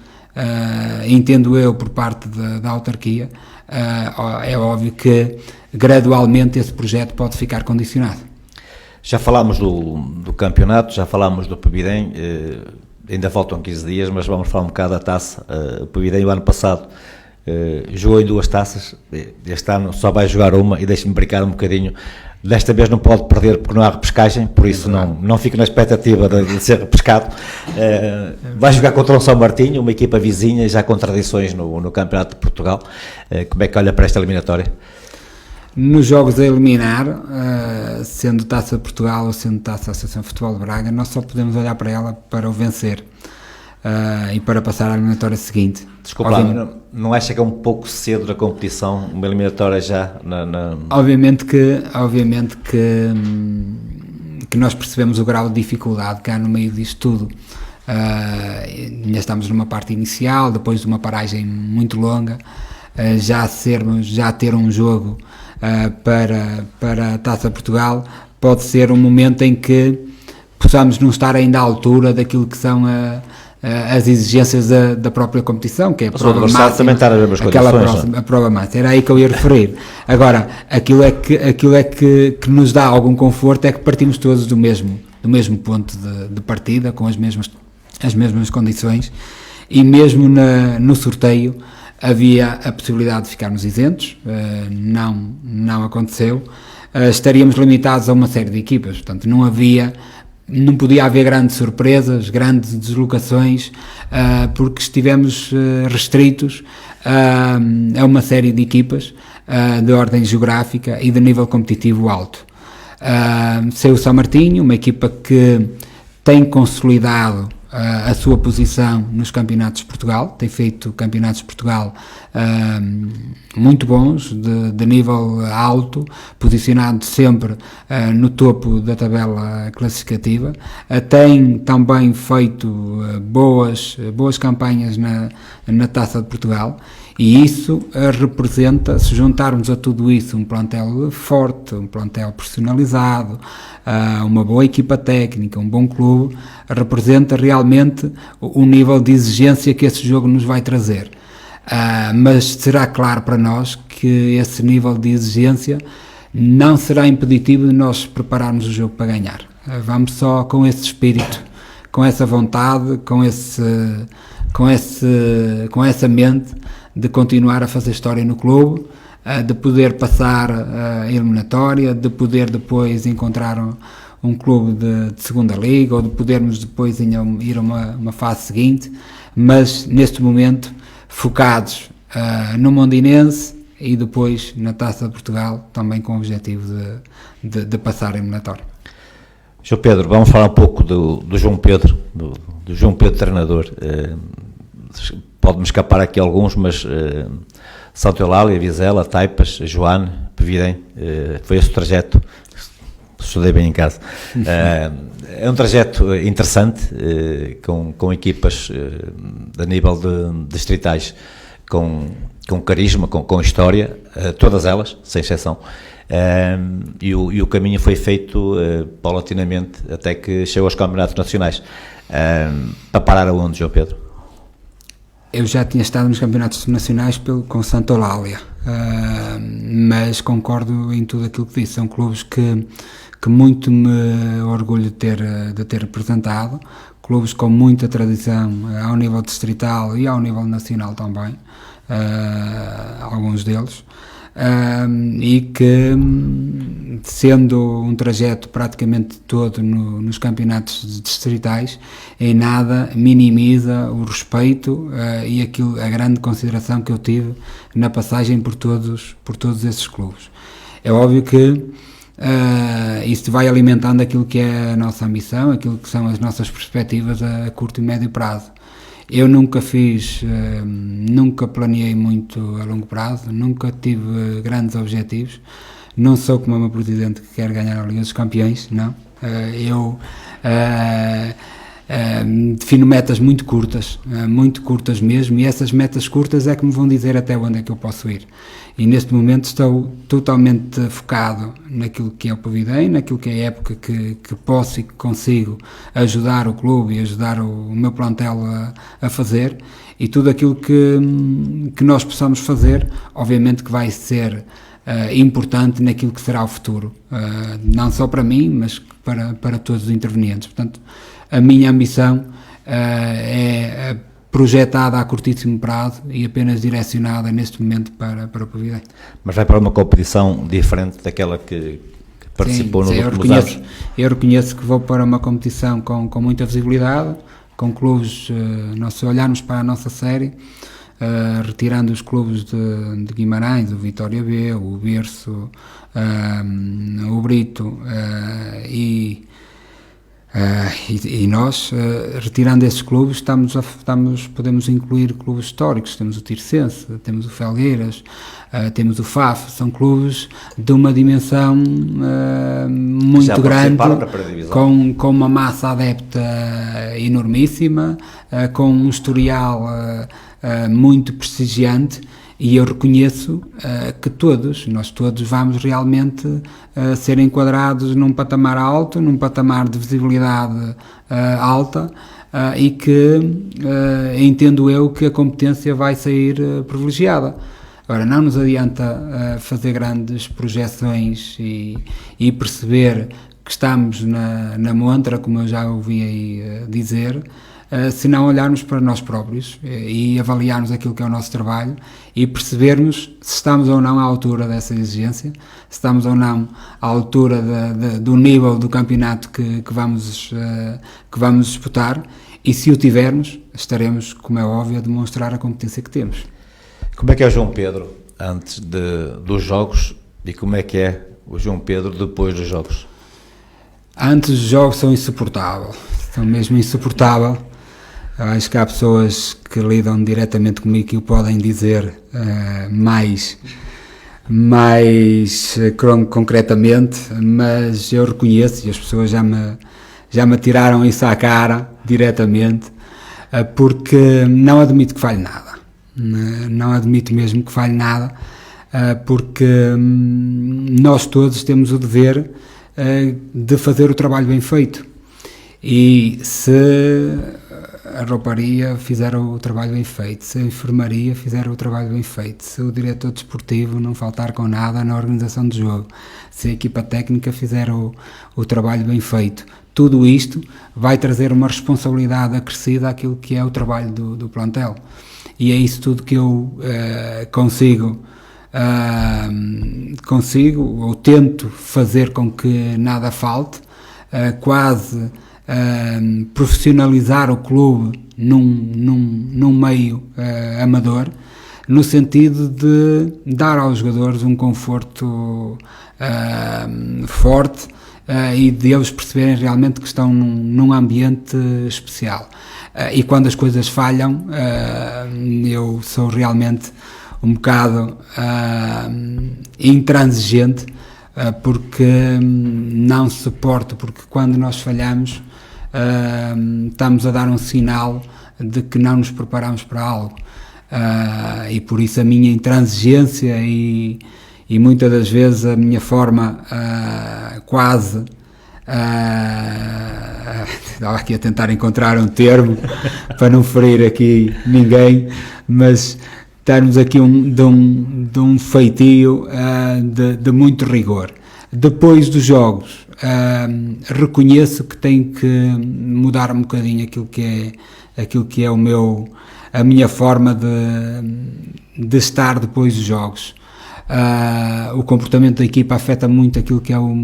entendo eu, por parte da autarquia, é óbvio que gradualmente esse projeto pode ficar condicionado. Já falámos do campeonato, já falámos do Povidem, ainda faltam 15 dias, mas vamos falar um bocado da taça. O Povidem, o ano passado, jogou em 2 taças, este ano só vai jogar uma, e deixe-me brincar um bocadinho. Desta vez não pode perder porque não há repescagem, por isso não fico na expectativa de ser repescado. Vai jogar contra o São Martinho, uma equipa vizinha, já com tradições no Campeonato de Portugal. Como é que olha para esta eliminatória? Nos jogos a eliminar, sendo Taça de Portugal ou sendo Taça Associação de Futebol de Braga, nós só podemos olhar para ela para o vencer e para passar à eliminatória seguinte. Desculpa, não acha que é um pouco cedo da competição, uma eliminatória já Obviamente que nós percebemos o grau de dificuldade que há no meio disto tudo. Ainda estamos numa parte inicial, depois de uma paragem muito longa, já ter um jogo para a Taça Portugal pode ser um momento em que possamos não estar ainda à altura daquilo que são as exigências da própria competição, que é a prova máxima, também estar nas mesmas condições, a prova máxima. Era aí que eu ia referir. Agora, aquilo é que nos dá algum conforto, é que partimos todos do mesmo ponto de partida, com as mesmas condições, e mesmo no sorteio havia a possibilidade de ficarmos isentos, não aconteceu. Estaríamos limitados a uma série de equipas, portanto não podia haver grandes surpresas, grandes deslocações, porque estivemos restritos a uma série de equipas de ordem geográfica e de nível competitivo alto. Saiu o São Martinho, uma equipa que tem consolidado a sua posição nos campeonatos de Portugal, tem feito campeonatos de Portugal muito bons, de nível alto, posicionado sempre no topo da tabela classificativa, tem também feito boas campanhas na Taça de Portugal, e isso representa, se juntarmos a tudo isso um plantel forte, um plantel profissionalizado, uma boa equipa técnica, um bom clube, representa realmente o nível de exigência que esse jogo nos vai trazer. Mas será claro para nós que esse nível de exigência não será impeditivo de nós prepararmos o jogo para ganhar. Vamos só com esse espírito, com essa vontade, com essa mente de continuar a fazer história no clube, de poder passar a eliminatória, de poder depois encontrar um clube de segunda liga, ou de podermos depois ir a uma fase seguinte, mas neste momento focados no Mondinense e depois na Taça de Portugal, também com o objetivo de passar a eliminatória. João Pedro, vamos falar um pouco do João Pedro, do João Pedro treinador. Pode-me escapar aqui alguns, mas Santa Eulália, Vizela, Taipas, Joane, Povidem, foi esse o trajeto. Estudei bem em casa. É um trajeto interessante, com equipas a nível de distritais com carisma, com história, todas elas, sem exceção, e o caminho foi feito paulatinamente até que chegou aos campeonatos nacionais. Para parar aonde, João Pedro? Eu já tinha estado nos campeonatos nacionais com Santa Eulália, mas concordo em tudo aquilo que disse. São clubes que que muito me orgulho de ter representado, clubes com muita tradição ao nível distrital e ao nível nacional também, alguns deles, e que, sendo um trajeto praticamente todo nos campeonatos distritais, em nada minimiza o respeito e a grande consideração que eu tive na passagem por todos esses clubes. É óbvio que isso vai alimentando aquilo que é a nossa ambição, aquilo que são as nossas perspectivas a curto e médio prazo. Eu nunca planeei muito a longo prazo, nunca tive grandes objetivos. Não sou como o meu presidente que quer ganhar a Liga dos Campeões, não. Eu defino metas muito curtas mesmo, e essas metas curtas é que me vão dizer até onde é que eu posso ir. E neste momento estou totalmente focado naquilo que é o Pavidem, naquilo que é a época que posso e que consigo ajudar o clube e ajudar o meu plantel a fazer, e tudo aquilo que nós possamos fazer, obviamente que vai ser importante naquilo que será o futuro, não só para mim, mas para todos os intervenientes. Portanto, a minha ambição é projetada a curtíssimo prazo e apenas direcionada neste momento para o Pavidem. Mas vai para uma competição diferente daquela que participou nos últimos anos? Eu reconheço que vou para uma competição com muita visibilidade, com clubes, se olharmos para a nossa série, retirando os clubes de Guimarães, o Vitória B, o Berço, o Brito e nós, retirando esses clubes, podemos incluir clubes históricos. Temos o Tirsense, temos o Felgueiras, temos o FAF. São clubes de uma dimensão muito grande, com uma massa adepta enormíssima, com um historial muito prestigiante. E eu reconheço que nós todos vamos realmente ser enquadrados num patamar alto, num patamar de visibilidade alta, e que entendo eu que a competência vai sair privilegiada. Agora, não nos adianta fazer grandes projeções e perceber que estamos na montra, como eu já ouvi aí dizer, se não olharmos para nós próprios e avaliarmos aquilo que é o nosso trabalho e percebermos se estamos ou não à altura dessa exigência, se estamos ou não à altura do nível do campeonato que vamos disputar, e se o tivermos, estaremos, como é óbvio, a demonstrar a competência que temos. Como é que é o João Pedro antes dos jogos e como é que é o João Pedro depois dos jogos? Antes dos jogos são mesmo insuportável. Acho que há pessoas que lidam diretamente comigo que o podem dizer mais concretamente, mas eu reconheço, e as pessoas já me tiraram isso à cara diretamente, porque não admito que falhe nada. Não admito mesmo que falhe nada, porque nós todos temos o dever de fazer o trabalho bem feito. E se a rouparia fizer o trabalho bem feito, se a enfermaria fizer o trabalho bem feito, se o diretor desportivo não faltar com nada na organização do jogo, se a equipa técnica fizer o trabalho bem feito, tudo isto vai trazer uma responsabilidade acrescida àquilo que é o trabalho do plantel. E é isso tudo que eu consigo ou tento fazer com que nada falte, quase profissionalizar o clube num meio amador, no sentido de dar aos jogadores um conforto forte e de eles perceberem realmente que estão num ambiente especial. E quando as coisas falham, eu sou realmente um bocado intransigente, porque não suporto, porque quando nós falhamos estamos a dar um sinal de que não nos preparamos para algo, e por isso a minha intransigência e muitas das vezes a minha forma quase estava aqui a tentar encontrar um termo para não ferir aqui ninguém, mas termos aqui de um feitio de muito rigor. Depois dos jogos, reconheço que tenho que mudar um bocadinho aquilo que é a minha forma de estar depois dos jogos. O comportamento da equipa afeta muito aquilo que é o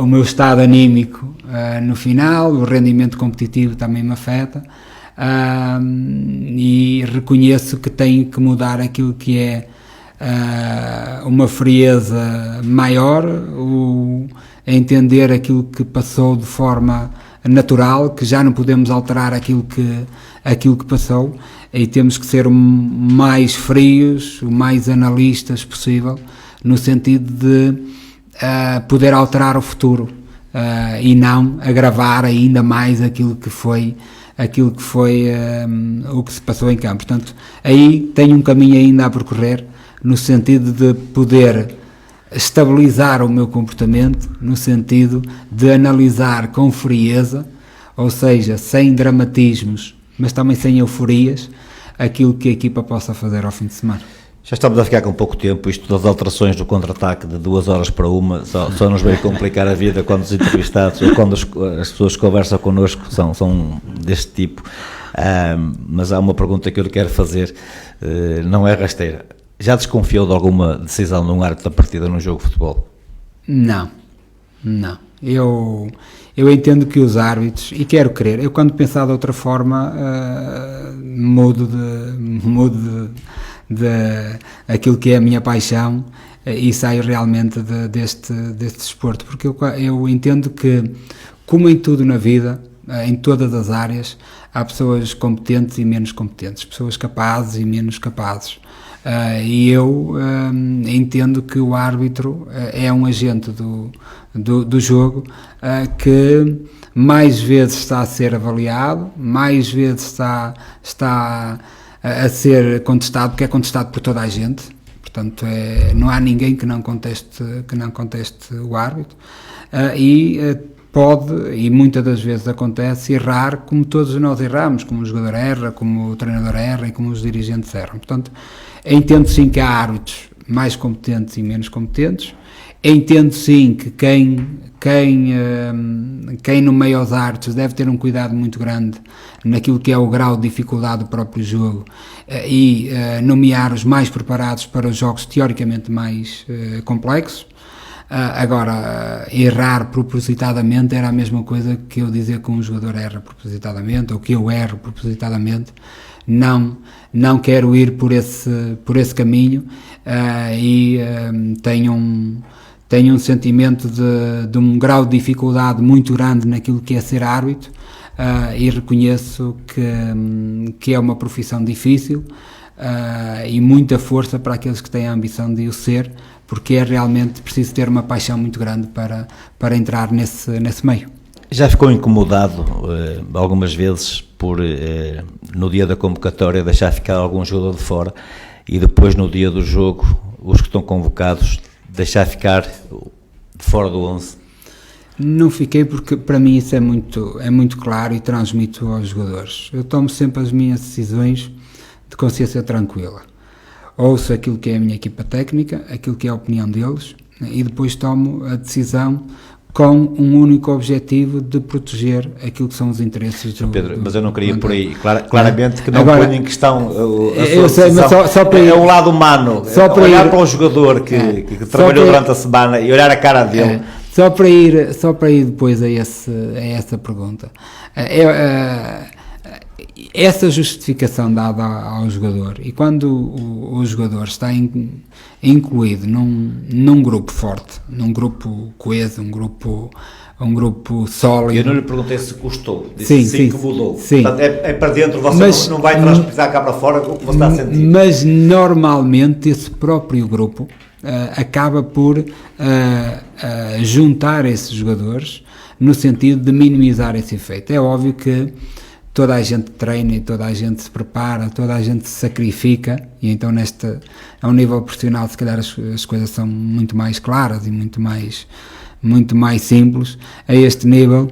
meu estado anímico no final, o rendimento competitivo também me afeta, e reconheço que tenho que mudar aquilo que é uma frieza maior, entender aquilo que passou de forma natural, que já não podemos alterar aquilo que passou, e temos que ser o mais frios, o mais analistas possível, no sentido de poder alterar o futuro, e não agravar ainda mais aquilo que foi o que se passou em campo. Portanto, aí tenho um caminho ainda a percorrer, no sentido de poder estabilizar o meu comportamento, no sentido de analisar com frieza, ou seja, sem dramatismos, mas também sem euforias, aquilo que a equipa possa fazer ao fim de semana. Já estamos a ficar com pouco tempo, isto das alterações do contra-ataque de 2 horas para 1, só nos veio complicar a vida quando os entrevistados ou quando as pessoas que conversam connosco são deste tipo. Mas há uma pergunta que eu lhe quero fazer, não é rasteira. Já desconfiou de alguma decisão de um árbitro da partida num jogo de futebol? Não. Eu entendo que os árbitros, e quero crer, eu quando pensar de outra forma, mudo de aquilo que é a minha paixão, e saio realmente deste desporto, porque eu entendo que, como em tudo na vida, em todas as áreas, há pessoas competentes e menos competentes, pessoas capazes e menos capazes. E eu entendo que o árbitro é um agente do jogo, que mais vezes está a ser avaliado, mais vezes está a ser contestado, porque é contestado por toda a gente. Portanto, não há ninguém que não conteste o árbitro, e pode, e muitas das vezes acontece, errar como todos nós erramos, como o jogador erra, como o treinador erra e como os dirigentes erram. Portanto, entendo sim que há árbitros mais competentes e menos competentes, entendo sim que quem nomeia os árbitros deve ter um cuidado muito grande naquilo que é o grau de dificuldade do próprio jogo, e nomear os mais preparados para os jogos teoricamente mais complexos. Agora, errar propositadamente era a mesma coisa que eu dizer que um jogador erra propositadamente, ou que eu erro propositadamente. Não quero ir por esse caminho, e tenho um sentimento de um grau de dificuldade muito grande naquilo que é ser árbitro, e reconheço que é uma profissão difícil, e muita força para aqueles que têm a ambição de o ser, porque é realmente preciso ter uma paixão muito grande para entrar nesse meio. Já ficou incomodado algumas vezes por, no dia da convocatória, deixar ficar algum jogador de fora, e depois no dia do jogo, os que estão convocados, deixar ficar de fora do 11? Não fiquei, porque para mim isso é muito claro, e transmito aos jogadores. Eu tomo sempre as minhas decisões de consciência tranquila. Ouço aquilo que é a minha equipa técnica, aquilo que é a opinião deles, e depois tomo a decisão com um único objetivo de proteger aquilo que são os interesses do Pedro, mas eu não queria ir por aí. Claramente que não agora, ponho em questão a eu sei, mas só para ir, é um lado humano, só para olhar ir, para o jogador que trabalhou durante a semana e olhar a cara dele. Só para ir depois a essa pergunta. Essa justificação dada ao jogador, e quando o jogador está incluído num grupo forte, num grupo coeso, um grupo sólido. Eu não lhe perguntei se gostou, disse sim que mudou. Sim. Portanto, é para dentro, você não vai transpisar cá para fora o que você está a sentir. Mas normalmente esse próprio grupo acaba por juntar esses jogadores, no sentido de minimizar esse efeito. É óbvio que toda a gente treina, e toda a gente se prepara, toda a gente se sacrifica, e então a um nível profissional se calhar as coisas são muito mais claras e muito mais simples. A este nível,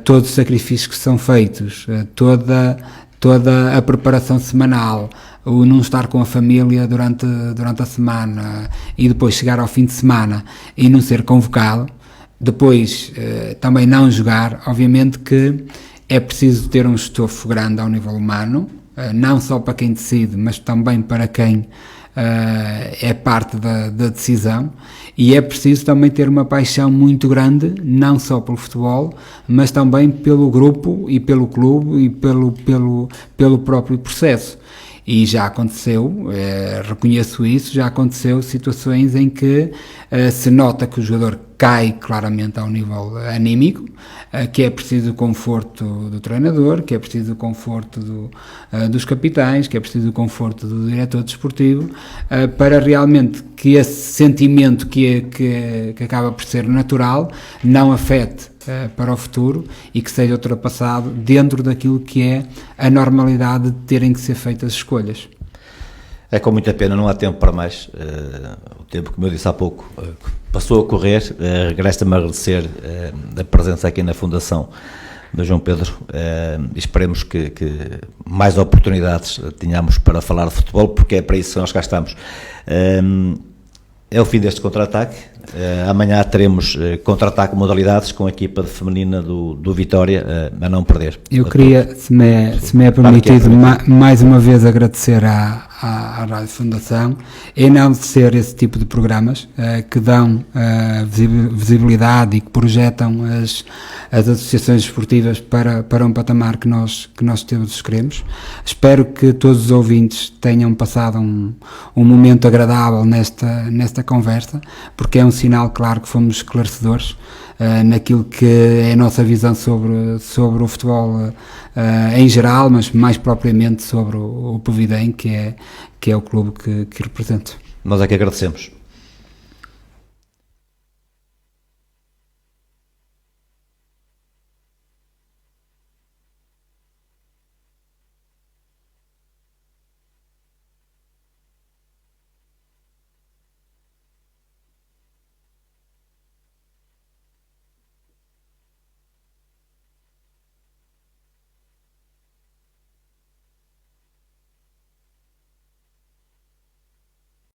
todos os sacrifícios que são feitos, toda a preparação semanal, o não estar com a família durante a semana e depois chegar ao fim de semana e não ser convocado, depois também não jogar, obviamente que é preciso ter um estofo grande ao nível humano, não só para quem decide, mas também para quem é parte da decisão, e é preciso também ter uma paixão muito grande, não só pelo futebol, mas também pelo grupo e pelo clube e pelo próprio processo. E já aconteceu, reconheço isso, já aconteceu situações em que se nota que o jogador cai claramente ao nível anímico, que é preciso o conforto do treinador, que é preciso o conforto dos capitães, que é preciso o conforto do diretor desportivo, para realmente que esse sentimento que acaba por ser natural não afete para o futuro e que seja ultrapassado dentro daquilo que é a normalidade de terem que ser feitas escolhas. É com muita pena, não há tempo para mais. O tempo, como eu disse há pouco, passou a correr. Resta-me a agradecer a presença aqui na Fundação do João Pedro. Esperemos que mais oportunidades tenhamos para falar de futebol, porque é para isso que nós cá estamos. É o fim deste contra-ataque. Amanhã teremos contra-ataque modalidades com a equipa feminina do Vitória, a não perder. Eu queria, se me é permitido, mais uma vez agradecer à Rádio Fundação, enaltecer esse tipo de programas que dão visibilidade e que projetam as associações esportivas para um patamar que nós todos queremos. Espero que todos os ouvintes tenham passado um momento agradável nesta conversa, porque é um sinal claro que fomos esclarecedores naquilo que é a nossa visão sobre o futebol em geral, mas mais propriamente sobre o Povidem, que é o clube que represento. Nós é que agradecemos.